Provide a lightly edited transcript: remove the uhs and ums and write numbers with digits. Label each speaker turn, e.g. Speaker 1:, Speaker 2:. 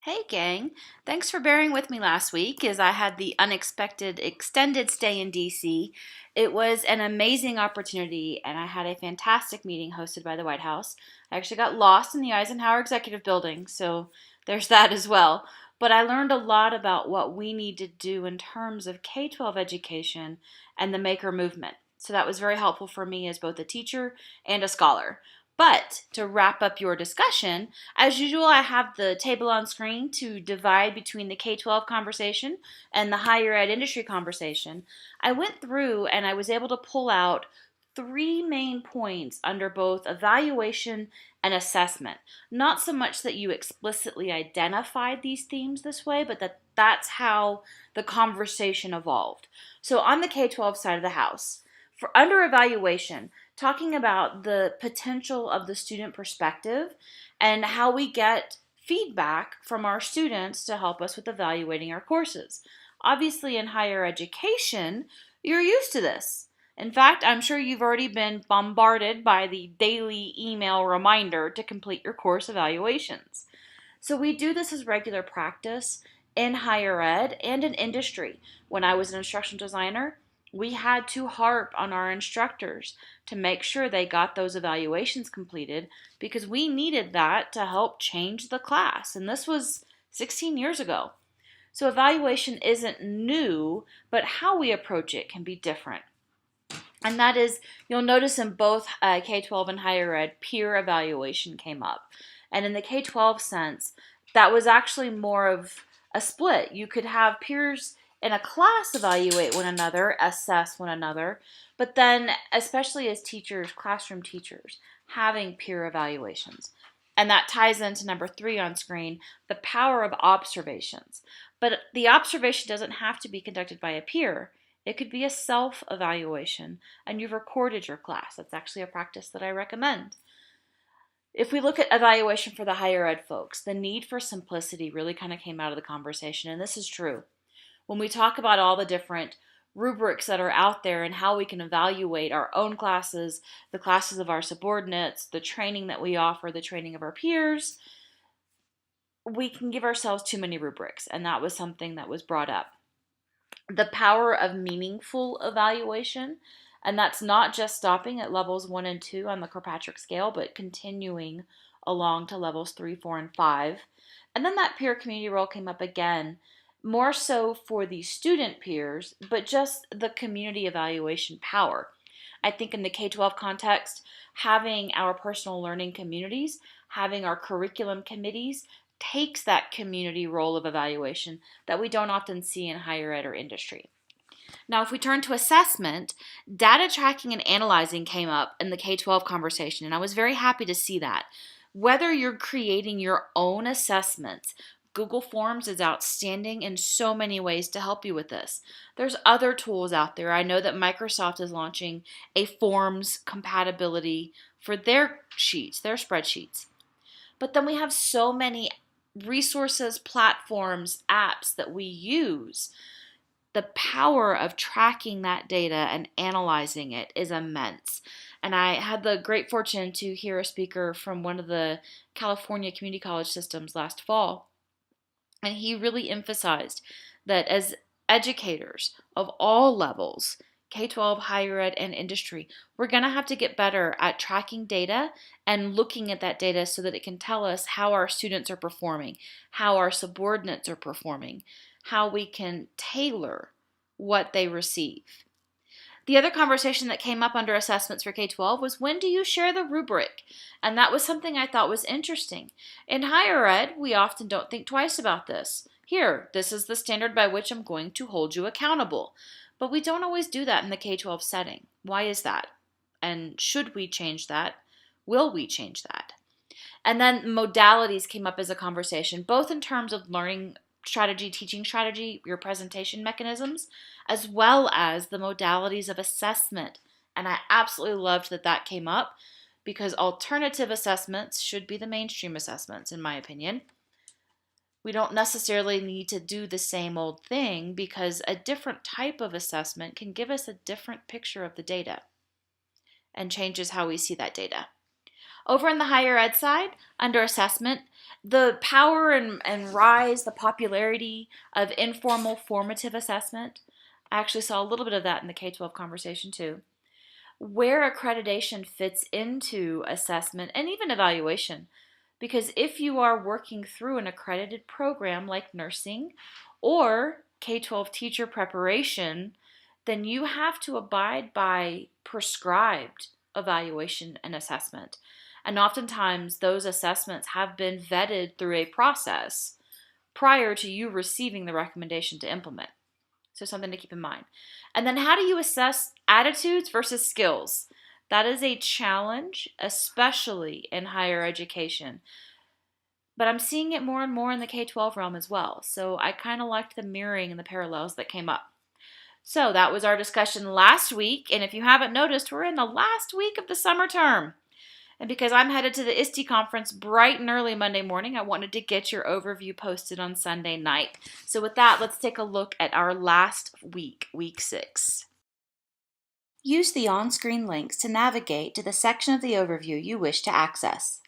Speaker 1: Hey gang, thanks for bearing with me last week as I had the unexpected extended stay in DC. It was an amazing opportunity and I had a fantastic meeting hosted by the White House. I actually got lost in the Eisenhower Executive Building, so there's that as well. But I learned a lot about what we need to do in terms of K-12 education and the maker movement. So that was very helpful for me as both a teacher and a scholar. But to wrap up your discussion, as usual, I have the table on screen to divide between the K-12 conversation and the higher ed industry conversation. I went through and I was able to pull out three main points under both evaluation and assessment. Not so much that you explicitly identified these themes this way, but that's how the conversation evolved. So on the K-12 side of the house, for under evaluation, talking about the potential of the student perspective and how we get feedback from our students to help us with evaluating our courses. Obviously, in higher education, you're used to this. In fact, I'm sure you've already been bombarded by the daily email reminder to complete your course evaluations. So we do this as regular practice in higher ed and in industry. When I was an instructional designer, we had to harp on our instructors to make sure they got those evaluations completed because we needed that to help change the class. And this was 16 years ago. So evaluation isn't new, but how we approach it can be different. And that is, you'll notice in both K-12 and higher ed, peer evaluation came up. And in the K-12 sense, that was actually more of a split. You could have peers in a class evaluate one another, assess one another, but then, especially as teachers, classroom teachers, having peer evaluations. And that ties into number 3 on screen, the power of observations. But the observation doesn't have to be conducted by a peer. It could be a self-evaluation, and you've recorded your class. That's actually a practice that I recommend. If we look at evaluation for the higher ed folks, the need for simplicity really kind of came out of the conversation, and this is true. When we talk about all the different rubrics that are out there and how we can evaluate our own classes, the classes of our subordinates, the training that we offer, the training of our peers, we can give ourselves too many rubrics, and that was something that was brought up. The power of meaningful evaluation, and that's not just stopping at levels 1 and 2 on the Kirkpatrick scale, but continuing along to levels 3, 4, and 5. And then that peer community role came up again, more so for the student peers, but just the community evaluation power. I think in the K-12 context, having our personal learning communities, having our curriculum committees, takes that community role of evaluation that we don't often see in higher ed or industry. Now, if we turn to assessment, data tracking and analyzing came up in the K-12 conversation, and I was very happy to see that. Whether you're creating your own assessments, Google Forms is outstanding in so many ways to help you with this. There's other tools out there. I know that Microsoft is launching a Forms compatibility for their sheets, their spreadsheets. But then we have so many resources, platforms, apps that we use. The power of tracking that data and analyzing it is immense. And I had the great fortune to hear a speaker from one of the California community college systems last fall. And he really emphasized that as educators of all levels, K-12, higher ed, and industry, we're going to have to get better at tracking data and looking at that data so that it can tell us how our students are performing, how our subordinates are performing, how we can tailor what they receive. The other conversation that came up under assessments for K-12 was, when do you share the rubric? And that was something I thought was interesting. In higher ed, we often don't think twice about this. Here, this is the standard by which I'm going to hold you accountable. But we don't always do that in the K-12 setting. Why is that? And should we change that? Will we change that? And then modalities came up as a conversation, both in terms of learning strategy, teaching strategy, your presentation mechanisms, as well as the modalities of assessment. And I absolutely loved that that came up because alternative assessments should be the mainstream assessments, in my opinion. We don't necessarily need to do the same old thing because a different type of assessment can give us a different picture of the data and changes how we see that data. Over on the higher ed side, under assessment, The power and rise, the popularity of informal formative assessment. I actually saw a little bit of that in the K-12 conversation too. Where accreditation fits into assessment and even evaluation. Because if you are working through an accredited program like nursing or K-12 teacher preparation, then you have to abide by prescribed evaluation and assessment. And oftentimes those assessments have been vetted through a process prior to you receiving the recommendation to implement. So something to keep in mind. And then how do you assess attitudes versus skills? That is a challenge, especially in higher education. But I'm seeing it more and more in the K-12 realm as well. So I kind of liked the mirroring and the parallels that came up. So that was our discussion last week. And if you haven't noticed, we're in the last week of the summer term. And because I'm headed to the ISTE conference bright and early Monday morning, I wanted to get your overview posted on Sunday night. So with that, let's take a look at our last week, week 6. Use the on-screen links to navigate to the section of the overview you wish to access.